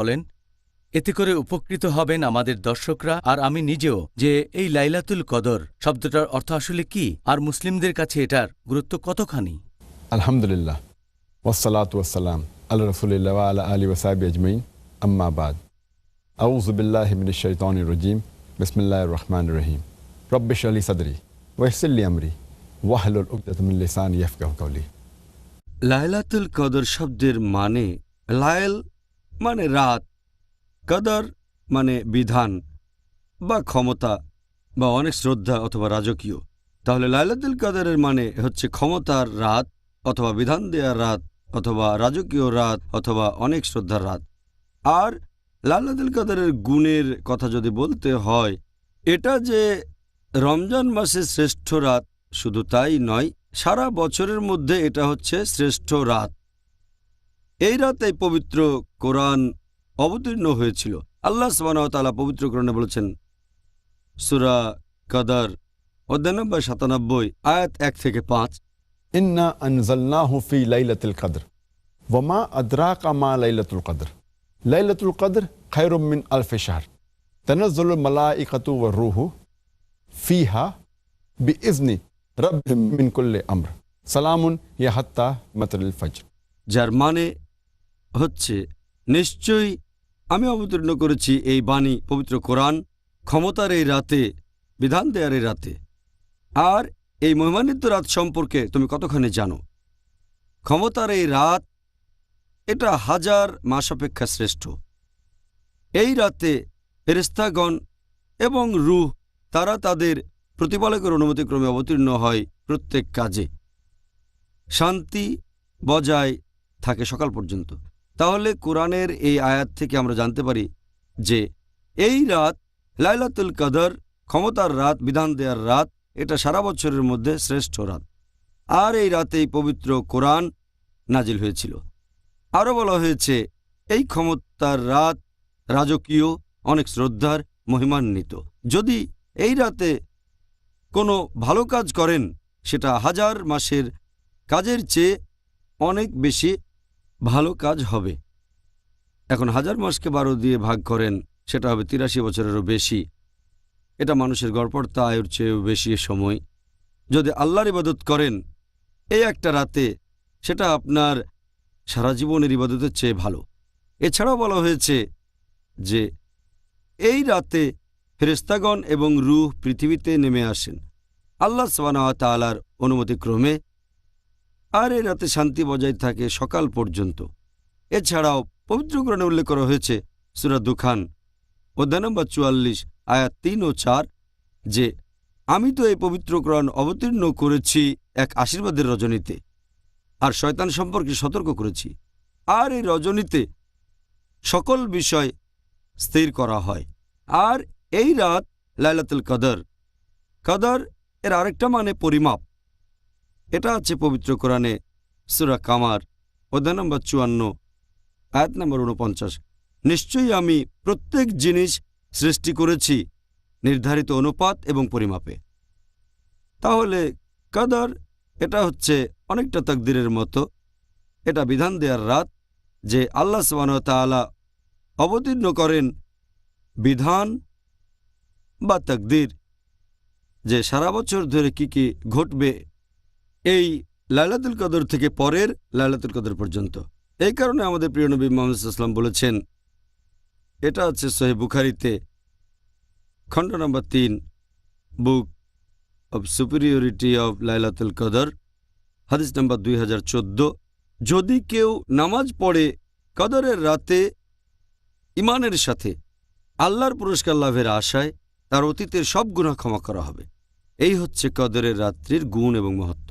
বলেন, এতে করে উপকৃত হবেন আমাদের দর্শকরা আর আমি নিজেও, যে এই লাইলাতুল কদর শব্দটার অর্থ আসলে কি আর মুসলিমদের কাছে এটার গুরুত্ব কতখানি। আলহামদুলিল্লাহ ওয়াসসালাতু ওয়াসসালাম আলা রাসূলিল্লাহ ওয়া আলা আলিহি ওয়া সাহবিহি আজমাইন, আম্মা বাদ। আউযু বিল্লাহি মিনাশ শাইতানির রাজীম, বিসমিল্লাহির রহমানির রহিম। রব্বি ইশরাহ লি সাদরি ওয়া ইয়াসসির লি আমরি ওয়াহলুল উকদাতাম মিন লিসানি ইয়াফকাহু কাওলি। লায়লাতুল কদর শব্দের মানে, লায়ল মানে রাত, কদর মানে বিধান বা ক্ষমতা বা অনেক শ্রদ্ধা অথবা রাজকীয়। তাহলে লায়লাতুল কদরের মানে হচ্ছে ক্ষমতার রাত অথবা বিধান দেওয়ার রাত অথবা রাজকীয় রাত অথবা অনেক শ্রদ্ধার রাত। আর লায়লাতুল কদরের গুণের কথা যদি বলতে হয়, এটা যে রমজান মাসের শ্রেষ্ঠ রাত শুধু তাই নয়, সারা বছরের মধ্যে এটা হচ্ছে শ্রেষ্ঠ রাত। এই রাতে পবিত্র কোরআন অবতীর্ণ হয়েছিল। আল্লাহ সুবহানাহু ওয়া তাআলা পবিত্র কোরআনে বলেছেন, সূরা কদর অধ্যায় নম্বর ৯৭ আয়াত ১ থেকে ৫, ইন্না আনজালনাহু ফি লাইলাতুল কদর ওয়া মা আদরাকা মা লাইলাতুল কদর লাইলাতুল কদর খায়রুম মিন আলফি শাহর তানাজ্জালুল মালাইকাতু ওয়ার রূহু ফিহা বিইজনি রাব্বিহিম মিন কুল্লি আমর সালামুন হিয়া হাত্তা মাতলাল ফজর। যার মানে হচ্ছে, নিশ্চয়ই আমি অবতীর্ণ করেছি এই বাণী পবিত্র কোরআন ক্ষমতার এই রাতে, বিধান দেয়ার এই রাতে। আর এই মহিমান্বিত রাত সম্পর্কে তুমি কতখানি জানো? ক্ষমতার এই রাত এটা হাজার মাস অপেক্ষা শ্রেষ্ঠ। এই রাতে ফেরেশতাগণ এবং রূহ তারা তাদের প্রতিপালকের অনুমতিক্রমে অবতীর্ণ হয় প্রত্যেক কাজে। শান্তি বজায় থাকে সকাল পর্যন্ত। তাহলে কোরআনের এই আয়াত থেকে আমরা জানতে পারি যে এই রাত লাইলাতুল কদর, ক্ষমতার রাত, বিধান দেওয়ার রাত, এটা সারা বছরের মধ্যে শ্রেষ্ঠ রাত। আর এই রাতেই পবিত্র কোরআন নাজিল হয়েছিল। আরও বলা হয়েছে, এই ক্ষমতার রাত রাজকীয়, অনেক শ্রদ্ধার, মহিমান্বিত। যদি এই রাতে কোনো ভালো কাজ করেন, সেটা হাজার মাসের কাজের চেয়ে অনেক বেশি ভালো কাজ হবে। এখন হাজার মাসকে 12 দিয়ে ভাগ করেন, সেটা হবে 83 বছরেরও বেশি। এটা মানুষের গড়পড়তা আয়ুর চেয়েও বেশি সময়। যদি আল্লাহর ইবাদত করেন এই একটা রাতে, সেটা আপনার সারা জীবনের ইবাদতের চেয়ে ভালো। এছাড়াও বলা হয়েছে যে এই রাতে ফেরেশতাগণ এবং রূহ পৃথিবীতে নেমে আসেন আল্লাহ সুবহানাহু ওয়া তাআলার অনুমতিক্রমে। আর এই রাতে শান্তি বজায় থাকে সকাল পর্যন্ত। এছাড়াও পবিত্র কোরআনে উল্লেখ করা হয়েছে সূরা দুখান অধ্যায় নম্বর ৪৪ আয়াত ৩ ও ৪ যে আমি তো এই পবিত্র কোরআন অবতীর্ণ করেছি এক আশীর্বাদের রজনীতে, আর শয়তান সম্পর্কে সতর্ক করেছি। আর এই রজনীতে সকল বিষয় স্থির করা হয়। আর এই রাত লাইলাতুল কদর। কদর এর আরেকটা মানে পরিমাপ। এটা আছে পবিত্র কোরআনে সূরা কামার অধ্যায় নম্বর ৫৪ আয়াত নম্বর ৪৯। নিশ্চয়ই আমি প্রত্যেক জিনিস সৃষ্টি করেছি নির্ধারিত অনুপাত এবং পরিমাপে। তাহলে কদর এটা হচ্ছে অনেকটা তাকদীরের মতো। এটা বিধান দেওয়ার রাত যে আল্লাহ সুবহানাহু ওয়া তাআলা অবতীর্ণ করেন, বিধান বা তাকদীর, যে সারা বছর ধরে কি কি ঘটবে এই লাইলাতুল কদর থেকে পরের লাইলাতুল কদর পর্যন্ত। এই কারণে আমাদের প্রিয় নবী মুহাম্মদ সাল্লাল্লাহু আলাইহি ওয়াসাল্লাম বলেছেন, এটা আছে সহিহ বুখারীতে খণ্ড নম্বর ৩, বুক অব সুপিরিয়রিটি অব লাইলাতুল কদর, হাদিস নম্বর ২০১৪। যদি কেউ নামাজ পড়ে কদরের রাতে ঈমানের সাথে আল্লাহর পুরস্কার লাভের আশায়, তার অতীতের সব গুনাহ ক্ষমা করা হবে। এই হচ্ছে কদরের রাত্রির গুণ এবং মহত্ব।